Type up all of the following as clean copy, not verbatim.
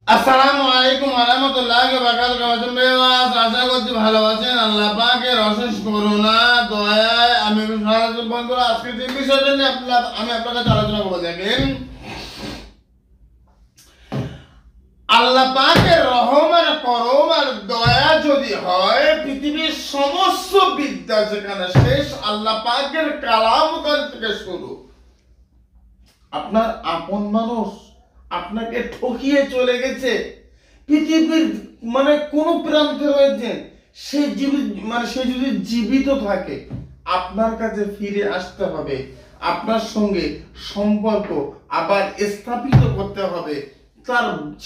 আসসালামু আলাইকুম ওয়া রাহমাতুল্লাহি ওয়া বারাকাতুহু। আশা করছি ভালো আছেন। আল্লাহ পাকের অশেষ করুণা দয়ায় আমি বন্ধুরা আজকে যে বিষয়টা নিয়ে আমি আপনার কাছে আলোচনা করব, দেখেন আল্লাহ পাকের রহম আর করম আর দয়া যদি হয়, পৃথিবীর সমস্ত বিদ্যা যেখানে শেষ, আল্লাহ পাকের কালাম থেকে শুরু। আপনার আপন মানুষ আপনাকে ঠকিয়ে চলে গেছে, পৃথিবীর কোন প্রান্তে রয়েছে, সে যদি জীবিত থাকে আপনার কাছে ফিরে আসতে হবে, আপনার সঙ্গে সম্পর্ক আবার স্থাপিত করতে হবে।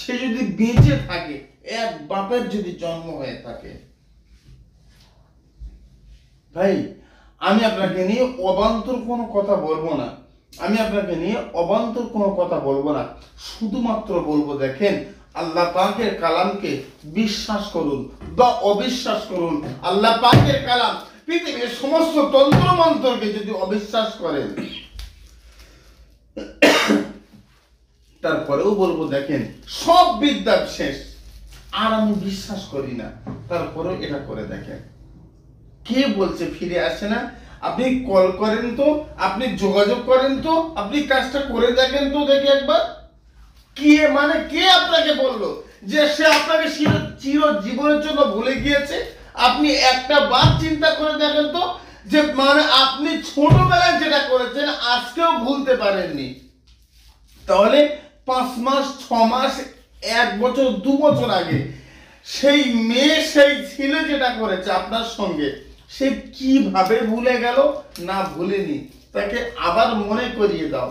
সে যদি বেঁচে থাকে, এক বাপের যদি জন্ম হয়ে থাকে। ভাই, আমি আপনাকে নিয়ে অবান্তর কোনো কথা বলবো না, শুধুমাত্র বলবো, দেখেন আল্লাহ পাকের কালামকে বিশ্বাস করুন বা অবিশ্বাস করুন। আল্লাহ পাকের কালাম, পৃথিবীর সমস্ত তন্ত্র মন্ত্রকে যদি অবিশ্বাস করেন, তারপরেও বলবো দেখেন সব বিদ্যা শেষ, আর আমি বিশ্বাস করি না, তারপরেও এটা করে দেখেন। কে বলছে ফিরে আসে না? আপনি কল করেন তো, আপনি যোগাযোগ করেন তো, আপনি কাজটা করে দেখেন তো, দেখে একবার কে আপনাকে বললো যে সে আপনাকে চির জীবনের জন্য ভুলে গিয়েছে? আপনি একটা বার চিন্তা করে দেখেন তো, যে আপনি ছোটবেলায় যেটা করেছেন আজকেও ভুলতে পারেননি। তাহলে 5 মাস 6 মাস 1 বছর 2 বছর আগে সেই মেয়ে, সেই ছেলে যেটা করেছে আপনার সঙ্গে, সে কিভাবে ভুলে গেল? না ভুলেনি, তাকে আবার মনে করিয়ে দাও।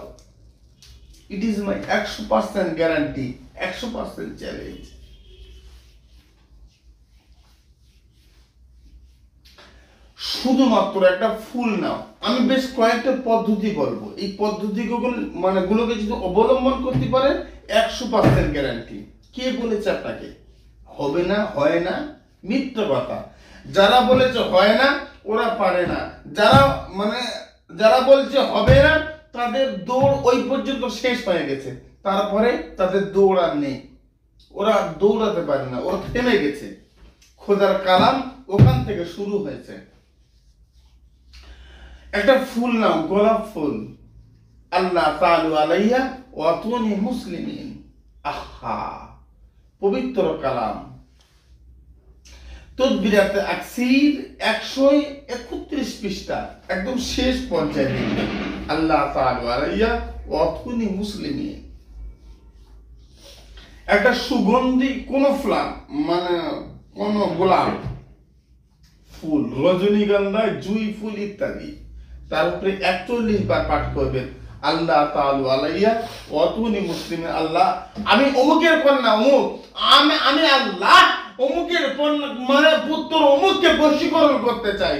ইট ইজ মাই 100% গ্যারান্টি, 100% চ্যালেঞ্জ। শুধুমাত্র একটা ফুল নাও। আমি বেশ কয়েকটা পদ্ধতি বলবো, এই গুলোকে যদি অবলম্বন করতে পারেন 100% গ্যারান্টি। কে বলেছে আপনাকে হবে না, হয় না? মিথ্যা কথা। যারা বলেছে হয় না, ওরা পারে না। যারা বলছে হবে না, তাদের দৌড় ওই পর্যন্ত শেষ হয়ে গেছে, তারপরে তাদের দৌড় আর নেই, ওরা দৌড়াতে পারে না, ওরা থেমে গেছে। খোদার কালাম ওখান থেকে শুরু হয়েছে। একটা ফুল নাও, গোলাপ ফুল। আল্লাহ তাআলা আলাইয়া ওয়া তুনি মুসলিমিন। আহা, পবিত্র কালাম। তদবিরাতে আকসির 131 পৃষ্ঠা, একদম শেষ পর্যায়ে দেখবেন আল্লাহ তাআলা আলাইয়া ওয়া তুনি মুসলিমিন। একটা সুগন্ধি কোন কোন গোলাপ ফুল, রজনীগন্ধা, জুঁই ফুল ইত্যাদি, তার উপরে 41 বার পাঠ করবেন আল্লাহ তাআলা আলাইয়া ওয়া তুনি মুসলিমিন। আল্লাহ, আমি অমুকের কন্যা অমুক, আমি আল্লাহ অমুকের পুত্র অমুককে বশীকরণ করতে চাই।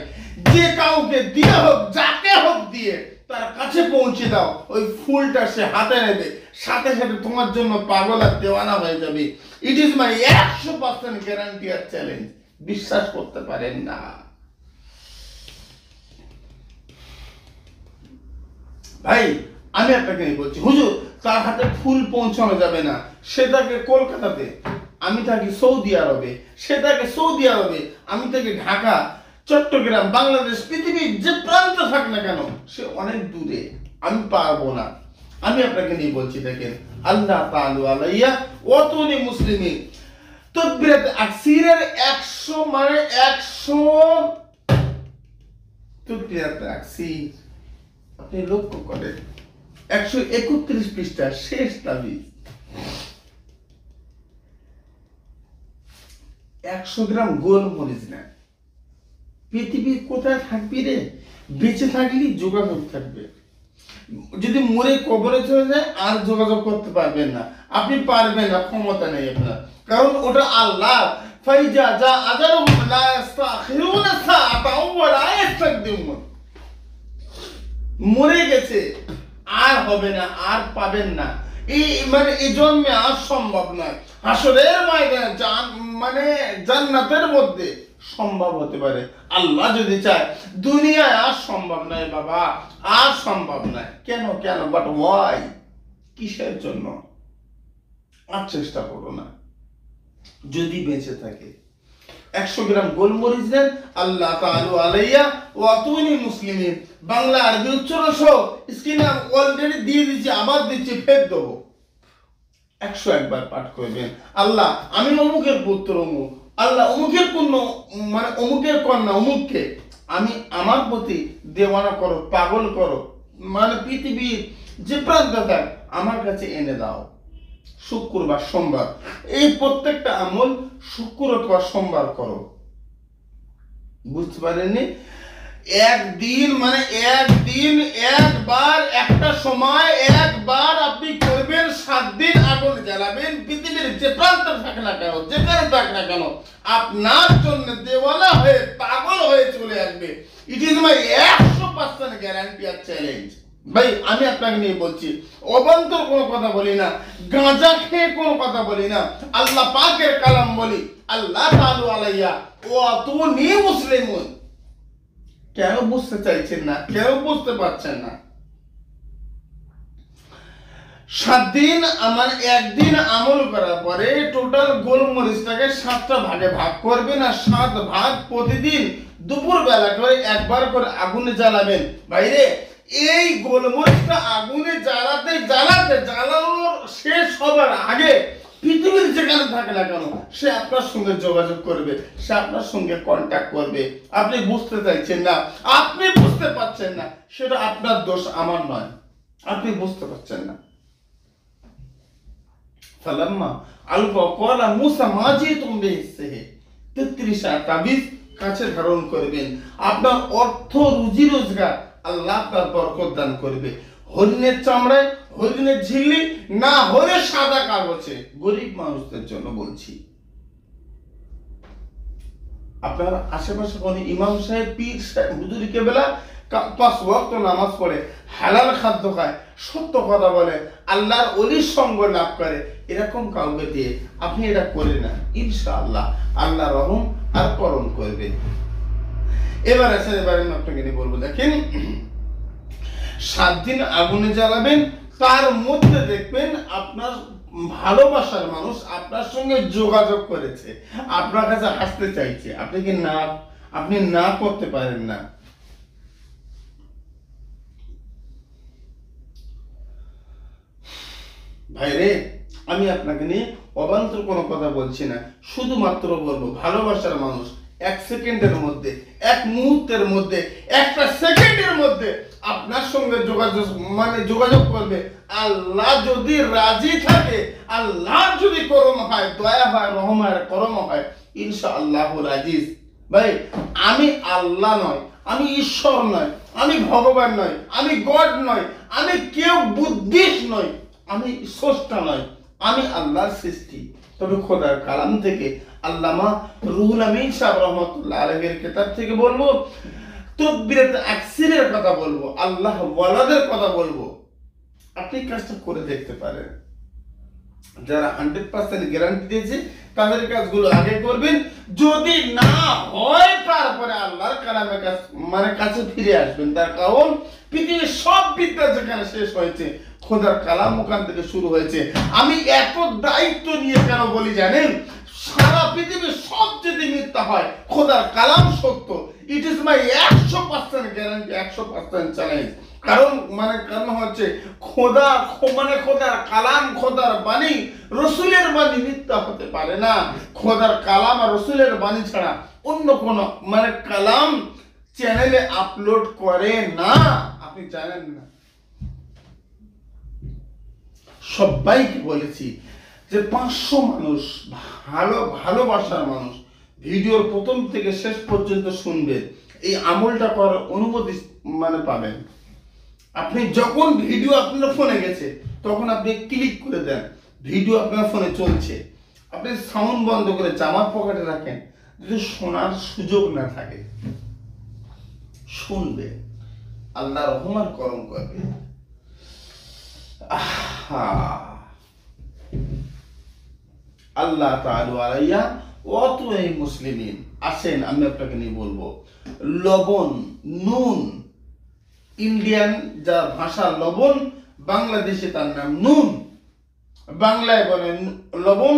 যে কাউকে দিয়ে হোক, যাকে হোক দিয়ে তার কাছে পৌঁছে দাও। ওই ফুলটা সে হাতে নেবে, সাথে সাথে তোমার জন্য পাগল আর দেওয়ানা হয়ে যাবে। ইট ইজ মাই 100% গ্যারান্টি আর চ্যালেঞ্জ। বিশ্বাস করতে পারেন না? ভাই, আমি আপনাকে বলছি, হুজুর তার হাতে ফুল পৌঁছানো যাবে না, সে থাকে কলকাতাতে, আমি থাকি সৌদি আরবে, সে থাকে সৌদি আরবে, আমি থাকি ঢাকা, চট্টগ্রাম, বাংলাদেশ, পৃথিবীর যে প্রান্তে থাক না কেন, সে অনেক দূরে, আমি পারবো না। আমি আপনাকে নিয়ে বলছি, দেখেন আল্লাহ তাআলা আলাইয়া ওয়া তুনি মুসলিমিন। তদবিরাত আকসিরের 100 তদবিরাত আকসির আপনি লক্ষ্য করেন 131 পৃষ্ঠা, শেষ তাবিজ। 100 গ্রাম গোলমরিচ না। পৃথিবী কোথায় থাকবি রে? বেঁচে থাকলে যোগাযোগ থাকবে, যদি মরে কবরে চলে যায় আর যোগাযোগ করতে পারবেন না, আপনি পারবেন না, ক্ষমতা নেই আপনার, কারণ ওটা আল্লাহ। ফাইজা যা আজালুহুম লা ইস্তাখিরুনা সাআতাও ওয়া লা ইস্তাকদিমুন। মরে গেছে, আর হবে না, আর পাবেন না, এই জন্মে আর সম্ভব নয়। হাসরের ময়দানে জান্নাতের মধ্যে সম্ভব হতে পারে, আল্লাহ যদি চায়। দুনিয়ায় আর সম্ভব নয় বাবা, আর সম্ভব নয়। কেন? But why? কিসের জন্য? আর চেষ্টা করো না। যদি বেঁচে থাকে 100 গ্রাম গোলমরিচ দেন, আল্লাহ তাআলা আলাইয়া ওয়া তুনি মুসলিমিন বাংলা আরবি উচ্চারণ সহ স্ক্রিনে অলরেডি দিয়ে দিচ্ছি, আবার দিচ্ছি, ফের দেবো। 101 বার পাঠ করবেন। আল্লাহ আমি অমুকের পুত্র অমুক, আল্লাহ অমুকের মানে অমুকের কন্যা অমুককে আমি আমার প্রতি দেওয়ানা করো, পাগল করো, মানে পৃথিবীর যে প্রান্তে থাক আমার কাছে এনে দাও। শুক্রবার সোমবার এই প্রত্যেকটা আমল শুক্র অথবা সোমবার করো। বুঝতে পারেননি? একদিন মানে একদিন একবার একটা সময় একবার আপনি করবেন, 7 দিন আগুন জ্বালাবেন, পৃথিবীর যে প্রান্তে থাকে না কেন, যেখানে থাক না কেন, আপনার জন্য দেওয়ানা হয়ে পাগল হয়ে চলে আসবে। ইট ইজ মাই 100% গ্যারান্টি আর চ্যালেঞ্জ। ভাই আমি আপনাকে নিয়ে বলছি, অবান্তর কোনো কথা বলি না, গাঁজা খেয়ে কোনো কথা বলি না, আল্লাহ পাকের কালাম বলি। আল্লাহ তাআলা আলাইয়া ওয়া তুনি মুসলিমুন। কেন বুঝতে চাইছেন না? কেন বুঝতে পারছেন না? 7 দিন আমার একদিন আমল করার পরে টোটাল গোলমরিচটাকে 7টা ভাগে ভাগ করবেন, আর 7 ভাগ প্রতিদিন দুপুর বেলা করে একবার করে আগুনে জ্বালাবেন। বাইরে এই গোলমরিচটা আগুনে জ্বালাতে জ্বালাতে জ্বালানোর শেষ হবার আগে পৃথিবীর যেখানে থাকে না কেন সে আপনার সঙ্গে যোগাযোগ করবে, সে আপনার সঙ্গে কন্ট্যাক্ট করবে। আপনি বুঝতে চাইছেন না, আপনি বুঝতে পারছেন না, সেটা আপনার দোষ, আমার নয়। আপনি বুঝতে পারছেন না। ফালাম্মা আলকা ক্বালা মূসা মা জিতুম বিহিসসিহির 33টা তাবিজ কাছে ধারণ করবেন। আপনার অর্থ রুজি রোজগার আল্লাহ আপনার বরকত দান করবে। হরিণের চামড়ায়, হরিণের ঝিল্লি না হলে সাদা কাগজে, গরিব মানুষদের জন্য বলছি। আপনার আশেপাশে কোন ইমাম সাহেব, পীর সাহেব, হুজুর কেবলা 5 ওয়াক্ত নামাজ পড়ে, হালাল খাদ্য খায়, সত্য কথা বলে, আল্লাহর ওলির সঙ্গ লাভ করে, এরকম কাউকে দিয়ে আপনি এটা করেন না, ইনশাআল্লাহ আল্লাহ রহম আর করম করবে। এবার আসেন, এবার আমি আপনাকে নিয়ে বলবো, দেখেন 7 দিন আগুনে জ্বালাবেন, তার মধ্যে দেখবেন আপনার ভালোবাসার মানুষ আপনার সঙ্গে যোগাযোগ করেছে, আপনার কাছে আসতে চাইছে, আপনি না করতে পারেন না। ভাইরে আমি আপনাকে নিয়ে অবান্তর কোনো কথা বলছি না, শুধুমাত্র বলবো ভালোবাসার মানুষ 1 সেকেন্ডের মধ্যে, 1 মুহূর্তের মধ্যে, 1টা সেকেন্ডের মধ্যে আপনার সঙ্গে যোগাযোগ করবে। আল্লাহ যদি রাজি থাকে, আল্লাহ যদি করম হয়, দয়া হয়, রহম হয়, করম হয়, ইনশাআল্লাহ রাজিজ। ভাই আমি আল্লাহ নয়, আমি ঈশ্বর নয়, আমি ভগবান নয়, আমি গড নয়, আমি কেউ বুদ্ধিস্ট নয়, আমি স্রষ্টা নয়, আমি আল্লাহর সৃষ্টি। তবে খোদার কালাম থেকে আল্লামা রুহুল আমিন সাহেব রহমাতুল্লাহ আলাইহির কিতাব থেকে বলবো, তাকবীরাত আকসিরের কথা বলবো, আল্লাহ ওয়ালাদের কথা বলবো। আপনি কাজটা করে দেখতে পারেন। যারা 100% গ্যারান্টি দিয়েছে তাদের কাজগুলো আগে করবেন, যদি না হয় তারপরে আল্লাহর কালামের কাছে ফিরে আসবেন। তার কারণ পৃথিবীর সব বিদ্যা যেখানে শেষ হয়েছে, খোদার কালাম ওখান থেকে শুরু হয়েছে। আমি এত দায়িত্ব নিয়ে কেন বলি জানেন? সারা পৃথিবীর সবচেয়ে মিথ্যা হয়, খোদার কালাম সত্য। ইট ইজ মাই 100% গ্যারান্টি, 100% চ্যালেঞ্জ। কারণ হচ্ছে খোদার কালাম, খোদার বাণী, রসুলের বাণী মিথ্যা হতে পারে না। খোদার কালাম আর রসুলের বাণী ছাড়া অন্য কোন কালাম চ্যানেলে আপলোড করে না, আপনি জানেন না। সবাইকে বলেছি যে 500 মানুষ ভালোবাসার মানুষ ভিডিওর প্রথম থেকে শেষ পর্যন্ত শুনবে, এই আমলটা করার অনুমতি পাবেন। আপনি যখন ভিডিও আপনার ফোনে গেছে তখন আপনি ক্লিক করে দেন, ভিডিও আপনার ফোনে চলছে, আপনি সাউন্ড বন্ধ করে জামার পকেটে রাখেন, যদি শোনার সুযোগ না থাকে শুনবে, আল্লাহ রহমান করম করবে। আল্লাহ তাআলা আলাইয়া ওয়া তুই মুসলিমিন। আসেন আমি আপনাকে নিয়ে বলবো, লবণ, নুন, ইন্ডিয়ান যা ভাষা লবণ, বাংলাদেশে তার নাম নুন। বাংলায় বলে লবণ,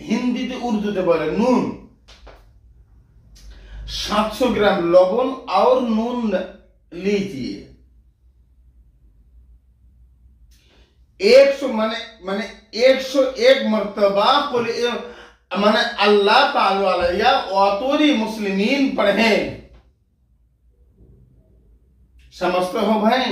হিন্দিতে उर्दूতে বলে নুন। 700 ग्राम लवण और नून लीजिए। 100 माने 101 मर्तबा माने अल्लाह ताला अलैया वातुरी मुस्लिमीन पढ़े। समझते हो भाई?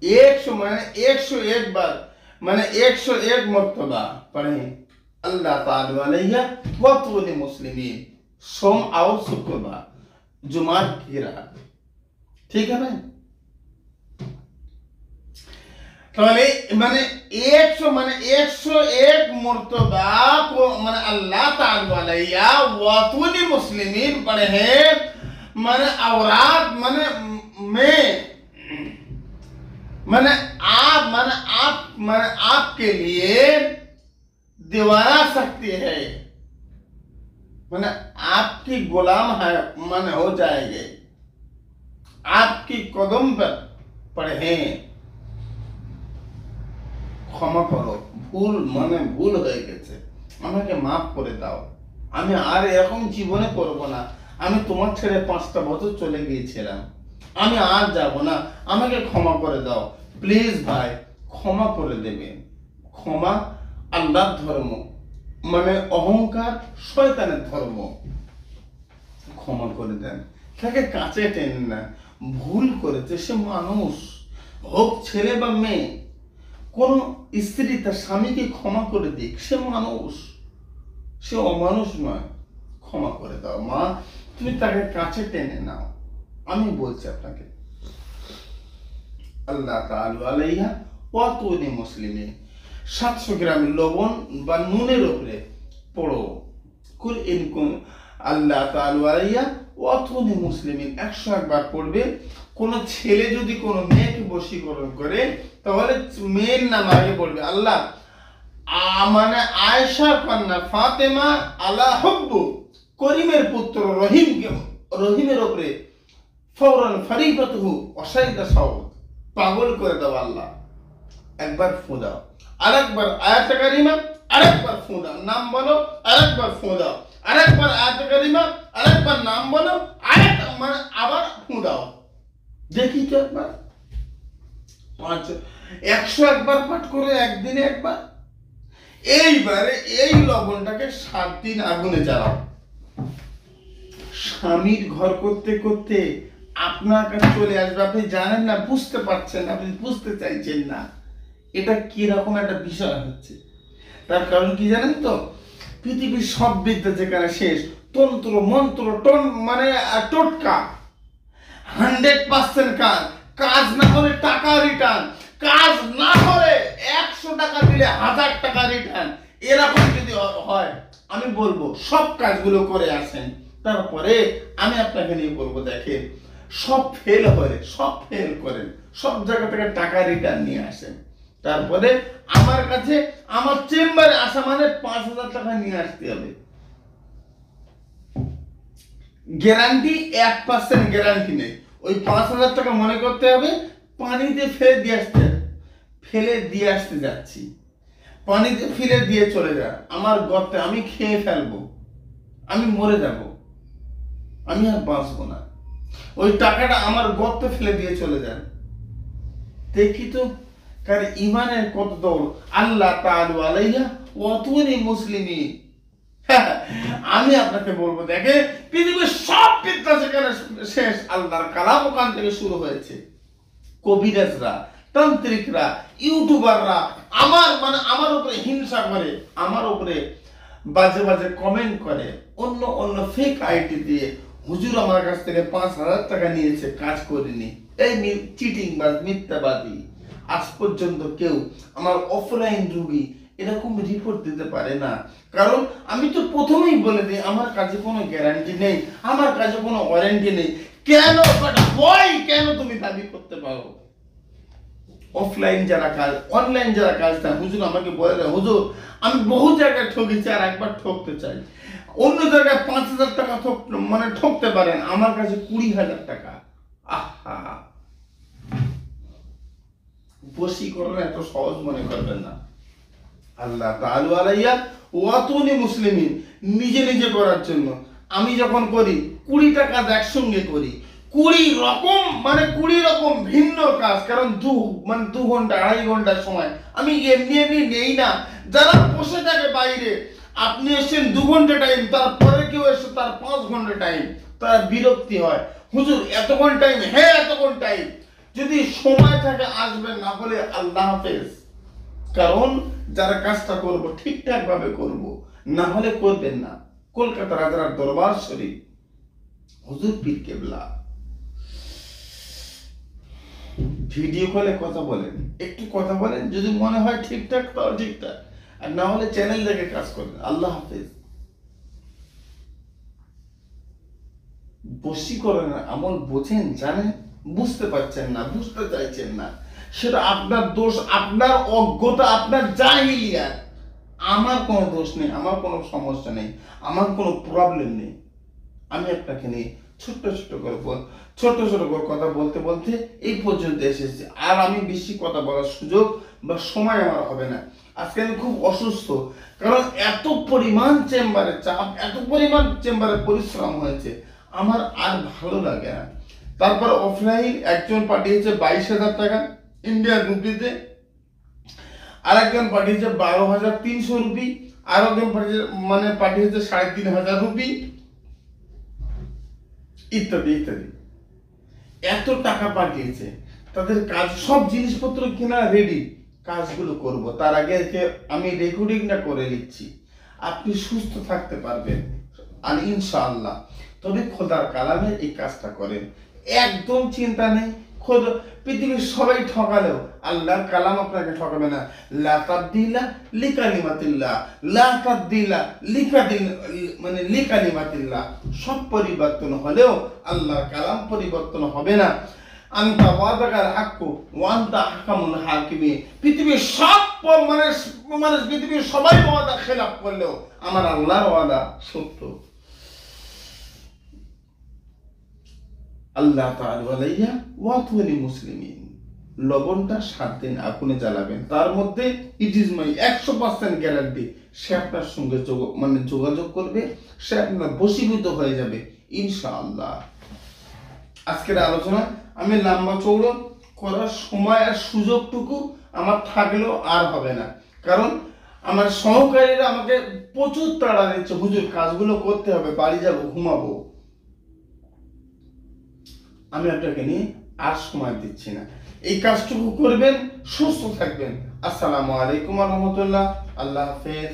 100 माने 101 बार माने 101 मर्तबा पढ़े अल्लाह ताला अलैया वातुरी मुस्लिमीन, सोम और शुक्रवार जुमा की रात। ठीक है भाई? तो माने 101 मर्तबा को माने अल्लाह ताला अलैया वातुरी मुस्लिमीन पढ़े हैं। माने औरात माने आपके लिए दीवाना शक्ति है, माने आपकी गुलाम है माने हो जाएंगे, आपकी कदम पर पढ़े। क्षमा करो, ভুল হয়ে গেছে, আমাকে মাফ করে দাও, আমি আর এরকম জীবনে করব না। আমি তোমার ছেড়ে 5টা বছর চলে গিয়েছিলাম, আমি আর যাব না, আমাকে ক্ষমা করে দাও প্লিজ ভাই, ক্ষমা করে দেবেন। ক্ষমা আল্লাহর ধর্ম, মানে অহংকার শয়তানের ধর্ম। ক্ষমা করে দেন, তাকে কাছে টেনেন না। ভুল করেছে সে মানুষ, হোক ছেলে বা মেয়ে। কোন স্ত্রী তার স্বামীকে ক্ষমা করে দিক, সে মানুষ, সে অমানুষ নয়। ক্ষমা করে দাও মা, তুমি তাকে কাছে টেনে নাও। আমি বলছি আপনাকে আল্লাহ তাআলা আলাইহা ওয়াতুনি মুসলিমিন 700 গ্রাম লবণ বা নুনের উপরে পড়ো কুল ইনকুম আল্লাহ তাআলা আলাইহা ওয়াতুনি মুসলিমিন 101 বার পড়বে। কোন ছেলে যদি কোন মেয়েকে বশীকরণ করে তাহলে মেয়ের নাম আগে পড়বে আল্লাহ মানে আয়েশার কন্যা ফাতেমা আলা হুব্বু করিমের পুত্র রহিমের উপরে ফৌরান ফরিদতুহু ওয়াসাইদা সাউদ পাগল করে দাও আল্লাহ। একবার ফু দাও, আরেকবার আয়াতে কারিমা, আরেকবার ফু দাও, নাম বলো, আরেকবার ফু দাও, আরেকবার আয়াতে কারিমা, আরেকবার নাম বলো, আরেক মানে আবার ফু দাও। দেখি তো একবার 101 বার পাঠ করে একদিনে একবার। এইবারে এই লবণটাকে 7 দিন আগুনে জ্বালাও। স্বামীর ঘর করতে করতে আপনার কাছে চলে আসবে, আপনি জানেন না, বুঝতে পারছেন, আপনি বুঝতে চাইছেন না এটা কি রকম একটা বিষয় হচ্ছে। তার কারণ কি জানেন তো, পৃথিবীর সব বিদ্যা যেখানে শেষ, তন্ত্র মন্ত্র মানে টোটকা 100% কাজ না হলে টাকা রিটার্ন, কাজ না হলে 100 টাকা দিলে 1000 টাকা রিটার্ন, এরকম যদি হয় আমি বলবো সব কাজগুলো করে আসেন। তারপরে আমি আপনাকে নিয়ে বলবো দেখেন সব ফেল করেন, সব জায়গা থেকে টাকা রিটার্ন নিয়ে আসেন। তারপরে আমার কাছে আমার চেম্বারে আসা মানে 5000 টাকা নিয়ে আসতে হবে। গ্যারান্টি 1% গ্যারান্টি নেই। ওই 5000 টাকা মনে করতে হবে পানিতে ফেলে দিয়ে আসতে যাচ্ছি, পানিতে ফেলে দিয়ে চলে যা, আমার গর্তে আমি খেয়ে ফেলবো, আমি মরে যাব, আমি আর বাঁচবো না। ওই টাকাটা আমার গর্তে ফেলে দিয়ে চলে যান। দেখি তো কার ইমানের কত দৌড়। আল্লাহ তাআলা আলাইহা ওয়াতুনি মুসলিমিন। আমি আপনাকে বলবো দেখে পৃথিবীর সব বিদ্যা যেখানে শেষ, আল্লাহর কালাম ওখান থেকে শুরু হয়েছে। কবিরাজরা, তান্ত্রিকরা, ইউটিউবাররা আমার উপরে হিংসা করে, আমার উপরে বাজে বাজে কমেন্ট করে, অন্য ফেক আইডি দিয়ে হুজুর আমার কাছ থেকে 5000 টাকা নিয়েছে, কাজ করিনি, এই চিটিংবাজ মিথ্যাবাদী। আজ পর্যন্ত কেউ আমার অফলাইন রোগী এরকম রিপোর্ট দিতে পারে না। কারণ আমি তো প্রথমেই বলে দিই আমার কাছে কোনো গ্যারান্টি নেই, আমার কাছে কোনো ওয়ারেন্টি নেই। কেন তুমি দাবি করতে পারো? অফলাইন যারা কাজ, অনলাইন যারা কাজ দেয়, হুজুর আমাকে বলে দেয় হুজুর আমি বহু জায়গায় ঠকেছি আর একবার ঠকতে চাই। অন্য জায়গায় 5000 টাকা ঠকতে পারেন, আমার কাছে 20000 টাকা। আহা, বশীকরণ এত সহজ মনে করবেন না। আল্লাহ তাআলা আলাইয়া ওয়াতুনি মুসলিমিন, নিজে নিজে করার জন্য। আমি যখন করি 20টা কাজ একসঙ্গে করি, 20 রকম ভিন্ন কাজ, কারণ 2 ঘন্টা 2.5 ঘন্টা সময় আমি এমনি নেই না। যারা বসে থাকে বাইরে, আপনি এসেছেন 2 ঘন্টা টাইম, তারপরে কেউ এসে তার 5 ঘন্টা টাইম, তার বিরক্তি হয়, হুজুর এতক্ষণ টাইম, হ্যাঁ এতক্ষণ টাইম। যদি সময় থাকে আসবেন, না হলে আল্লাহ হাফেজ। কারণ যারা কাজটা করব ঠিকঠাক ভাবে করব, না হলে করবেন না। কলকাতা রাজার দরবার শরীফ, হুজুর পীর কেবলা ভিডিও কলে কথা বলেন, একটু কথা বলেন, যদি মনে হয় ঠিকঠাক তাও ঠিকঠাক, আর না হলে চ্যানেল দেখে কাজ করবেন। আল্লাহ হাফেজ। বশীকরণের আমল বোঝেন, জানেন, বুঝতে পারছেন না, বুঝতে চাইছেন না, সেটা আপনার দোষ, আপনার অজ্ঞতা, আপনার জাহিলিয়াত। আমার কোনো দোষ নেই, আমার কোনো সমস্যা নেই, আমার কোনো প্রবলেম নেই। আমি আপনাকে নিয়ে ছোট্ট করে কথা বলতে বলতে এই পর্যন্ত এসেছি। আর আমি বেশি কথা বলার সুযোগ বা সময় আমার হবে না। আজকে আমি খুব অসুস্থ, কারণ এত পরিমাণ চেম্বারে চাপ, এত পরিমাণ চেম্বারে পরিশ্রম হয়েছে, আমার আর ভালো লাগে না। তারপর অফলাইন একজন পাঠিয়েছে 22,000 টাকা ইন্ডিয়ান রুপিতে, আর একজন পাঠিয়েছে 12,300 রুপি, আর একজন পাঠিয়েছে 3,500 রুপি, ইত্যাদি ইত্যাদি। এত টাকা পাঠিয়েছে, তাদের কাজ, সব জিনিসপত্র কিনা রেডি, কাজগুলো করব। তার আগে আমি রেকর্ডিংটা করে নিচ্ছি, আপনি সুস্থ থাকতে পারবেন আর ইনশাআল্লাহ। তবে খোদার কালামে এই কাজটা করেন, একদম চিন্তা নেই। পৃথিবীর সবাই ঠকালেও আল্লাহর কালাম আপনাকে ঠকাবে না। লা তাবদিলা লিকালিমাতিল্লাহ, লা তাবদিলা লিকালিমাতিল্লাহ। সব পরিবর্তন হলেও আল্লাহর কালাম পরিবর্তন হবে না। আনতা ওয়াদাকাল হাক্কু ওয়া আনতা আহকামুল হাকিমিন। পৃথিবীর সব পৃথিবীর সবাই ওয়াদা খেলাফ করলেও আমার আল্লাহর ওয়াদা সত্য। আল্লাহ তাআলা আলাইয়া ওয়াতুনি মুসলিমিন। লবণটা 7 দিন আগুনে জ্বালাবেন, তার মধ্যে ইট ইজ মাই 100% গ্যারান্টি, সে আপনার সঙ্গে যোগাযোগ করবে, সে আপনার বশীভূত হয়ে যাবে ইনশাআল্লাহ। আজকের আলোচনা আমি লম্বা চৌড়ো করার সময় আর সুযোগটুকু আমার থাকলেও আর হবে না, কারণ আমার সহকারীরা আমাকে প্রচুর তাড়া দিচ্ছে, হুজুর কাজগুলো করতে হবে, বাড়ি যাব, ঘুমাবো। আমি আপনাকে নিয়ে আর সময় দিচ্ছি না, এই কাজটুকু করবেন, সুস্থ থাকবেন। আসসালামু আলাইকুম ওয়া রাহমাতুল্লাহ। আল্লাহ হাফেজ।